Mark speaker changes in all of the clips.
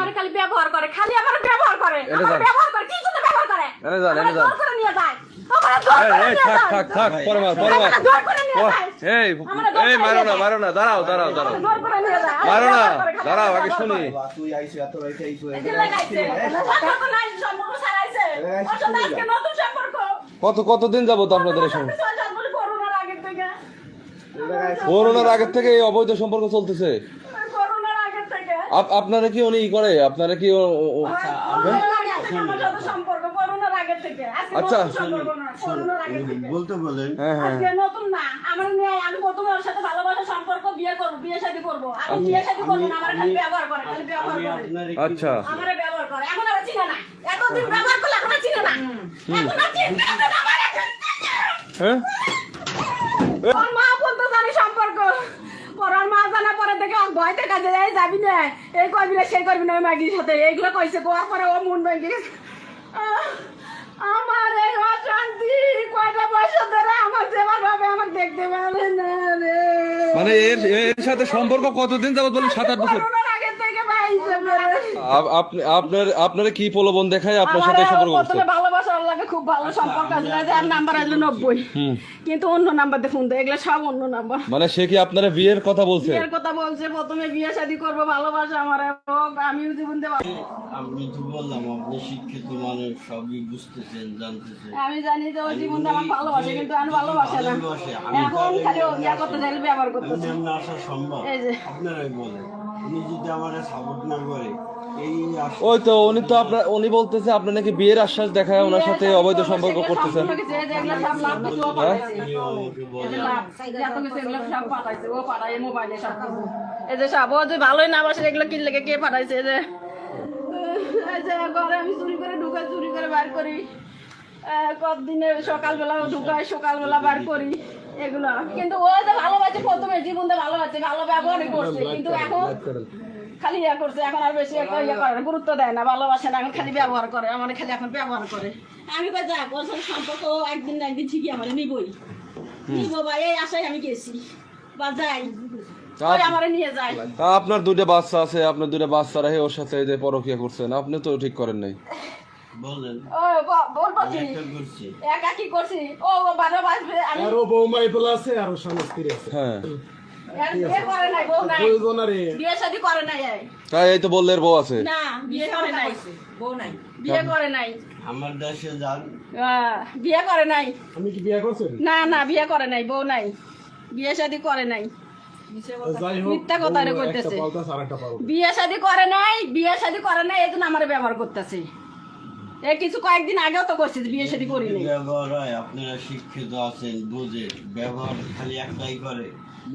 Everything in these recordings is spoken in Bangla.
Speaker 1: আমার খালি ব্যবহার করে, খালি আমার ব্যবহার করে, আমার ব্যবহার করে, কি জন্য ব্যবহার করে?
Speaker 2: এনে যান, এনে যান।
Speaker 1: জোর করে নিয়ে যায়। আমার জোর করে
Speaker 2: এই
Speaker 1: নিয়ে যায়।
Speaker 2: থাক থাক পরে মার।
Speaker 1: জোর করে নিয়ে যায়।
Speaker 2: এই মারো না, দাঁড়াও।
Speaker 1: জোর করে নিয়ে যায়।
Speaker 2: মারো না, দাঁড়াও আগে শুনি।
Speaker 3: তুই আইছো এত রাইতে আইছো
Speaker 1: এই যে লাগাইছে। সম্পর্ক নাই, সম্পর্ক ছাড়াইছে। ওর সাথে আজকে নতুন সম্পর্ক।
Speaker 2: কতদিন যাবত আপনাদের এই সম্পর্ক?
Speaker 1: করোনার আগের থেকে।
Speaker 2: করোনার আগের থেকে এই অবৈধ সম্পর্ক চলতেছে।
Speaker 1: করোনার আগের থেকে।
Speaker 2: আপনারা কি উনি করে? আপনারা কি
Speaker 1: আমার সাথে সম্পর্ক করোনার আগের থেকে। আজকে
Speaker 2: আচ্ছা।
Speaker 1: নতুন সম্পর্ক না, করোনার আগের থেকে।
Speaker 3: বলতে বলেন
Speaker 2: হ্যাঁ
Speaker 1: আজকে নতুন না, আমার নিয়ে আমি প্রথমে ওর সাথে ভালোবাসা সম্পর্ক বিয়ে করব, বিয়ে শাদী করব। আমি বিয়ে শাদী করব না, আমার খালি ব্যবহার করে, খালি ব্যবহার করে।
Speaker 3: আপনার
Speaker 2: আচ্ছা
Speaker 1: আমারে ব্যবহার করে, এখন আর চিনে না। এতদিন ব্যবহার করলে এখন আর চিনে না। এখন আর চিনতে হবে না আমার এখন।
Speaker 2: হ্যাঁ
Speaker 1: ওর মা বলতে জানি সম্পর্ক। পরার মা জানা পরে দেখে ওর ভয় দেখা যায়, এই যাবি না, এই করবি না, সেই করবি না, ওই মাগির সাথে এইগুলো কইছে। কোয়ার পরে ও মন ভেঙে গেছে। আমার এই অশান্তি কয়টা বয়স ধরে আমার যেবার ভাবে আমার দেখতে পারে না রে।
Speaker 2: মানে এর সাথে সম্পর্ক কতদিন যাবত বলেন? 7-8 বছর।
Speaker 1: করোনার আগে থেকে পাইছে পরে।
Speaker 2: আপনার কি প্রলোভন দেখায় আপনার সাথে সম্পর্ক করছে?
Speaker 1: প্রথমে ভালোবাসার লাগে খুব ভালো সম্পর্ক আছে, যার নাম্বার আসলো 90, কিন্তু অন্য নাম্বার দিয়ে ফোন দেয়, এগুলো সব অন্য নাম্বার।
Speaker 2: মানে সে কি আপনারা বিয়ের কথা বলছে?
Speaker 1: বিয়ের কথা বলছে, প্রথমে বিয়ে শাদী করবো, ভালোবাসা আমার হোক, আমিও জীবন দেব।
Speaker 3: আমি তো বললাম আপনি শিক্ষিত মানুষ, সবই বুঝতেছেন, জানতেছেন।
Speaker 1: আমি জানি যে ও জীবন দিয়ে আমার ভালোবাসে, কিন্তু আমি ভালোবাসে না।
Speaker 3: ভালোবাসে, আমি
Speaker 1: এখন খালি ও বিয়ে করতে চাইলে ব্যবহার করতেছে।
Speaker 3: এমনি আসা সম্ভব?
Speaker 1: এই যে।
Speaker 3: আপনারাই বলেন, উনি যদি আমার সাপোর্ট না করে এই
Speaker 2: ওই তো উনি বলতেছে আপনি নাকি বিয়ের আশ্বাস দেখায় ওনার সাথে অবৈধ সম্পর্ক করতেছেন।
Speaker 1: সম্পূর্ণ কিছু, এই যে এগুলো সব লাভ কিছু ও পাঠাইছে।
Speaker 3: আমাকে
Speaker 1: এই
Speaker 3: বলেন
Speaker 1: যে লাভ, এত কিছু এগুলো সব পাঠাইছে, ও পাঠায় মোবাইলে সব কিছু। এই যে সব, ও যে ভালোই না বাসে, এগুলো কি লেগে কে পাঠাইছে? এই যে ঘরে আমি চুরি করে ঢুকাই, চুরি করে বার করি। কতদিনে সকালবেলা ঢুকাই, সকালবেলা বার করি এগুলো। কিন্তু ও যে ভালোবাসে, প্রথমে জীবন দিয়ে ভালোবাসে, ভালো ব্যবহারই করছে, কিন্তু এখন খালি ইয়ে করছে। এখন আর বেশি একটা ইয়ে করে না, গুরুত্ব দেয় না, ভালোবাসে না, এখন খালি ব্যবহার করে। আমার খালি এখন ব্যবহার করে। আমি কই যাক, ওর সাথে সম্পর্ক একদিন না একদিন ঠিকই আমার নিবই, নিবো বা এই আশায় আমি গেছি বা যাই, ওই আমারে নিয়ে যায়।
Speaker 2: আপনার 2টা বাচ্চা আছে, আপনার 2টা বাচ্চা রেখে ওর সাথে এই যে পরকীয়া করছেন, আপনি তো ঠিক করেন নাই।
Speaker 3: বলেন
Speaker 1: ও বলবো কি
Speaker 3: একটা করছি।
Speaker 1: একা কি করছি? ও বারো বাজবে, আমি
Speaker 4: আরো বৌমাই বলা আছে, আরো স্বামী স্ত্রী আছে।
Speaker 2: হ্যাঁ
Speaker 1: বিয়ে করে নাই, বউ নাই,
Speaker 4: দুইজনারে
Speaker 1: বিয়ে শাদী করে নাই।
Speaker 2: তাই এই তো বললের বউ আছে।
Speaker 1: না, বিয়ে করে নাই, বউ নাই, বিয়ে করে নাই।
Speaker 3: আমার দেশে যান,
Speaker 1: বিয়ে করে নাই।
Speaker 4: আমি কি বিয়ে করছেন?
Speaker 1: না না, বিয়ে করে নাই, বউ নাই, বিয়ে শাদী করে নাই।
Speaker 4: যাই হোক,
Speaker 1: মিথ্যা কথা রে
Speaker 4: বউ একটা
Speaker 1: কইতেছে।
Speaker 4: পাল্টাস আর একটা পাল্টাস।
Speaker 1: বিয়ে শাদী করে নাই, বিয়ে শাদী করে নাই, এই জন্য আমার ব্যবহার করতেছে। এই কিছু কয়েকদিন আগেও তো করছিস, বিয়ে শাদী করি নাই।
Speaker 3: ব্যবহার হয়, আপনারা শিক্ষিত আছেন, বুঝে ব্যবহার খালি একটাই করে।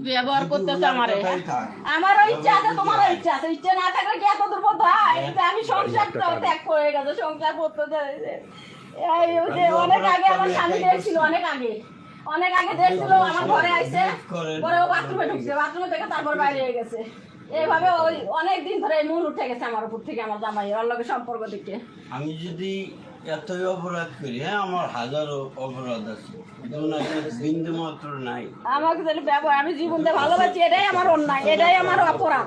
Speaker 1: ব্যবহার করতেছে আমারে।
Speaker 3: কথাই থাক।
Speaker 1: আমারও ইচ্ছা আছে, তোমারও ইচ্ছা আছে। ইচ্ছা না থাকলে কি এত দুর্বল হয়? এই যে আমি সংসারটা ত্যাগ করে গেছে, সংসার করতে এই যে অনেক আগে আমার স্বামী দেখছিল, অনেক আগে দেখছিল, আমার ঘরে আইছে, পরে ও বাথরুমে ঢুকছে, বাথরুমে থেকে তারপর বাইরে হয়ে গেছে। এইভাবে ওই অনেক দিন ধরে মন উঠে গেছে আমার উপর থেকে, আমার জামাই ওর লগে সম্পর্ক দেখে।
Speaker 3: আমি যদি এতই অপরাধ করি, হ্যাঁ আমার হাজারো অপরাধ আছে, বিন্দু মাত্র নাই।
Speaker 1: আমাকে যদি ব্যবহার, আমি জীবনটা ভালোবাসি, এটাই আমার অন্যায়, এটাই আমার অপরাধ।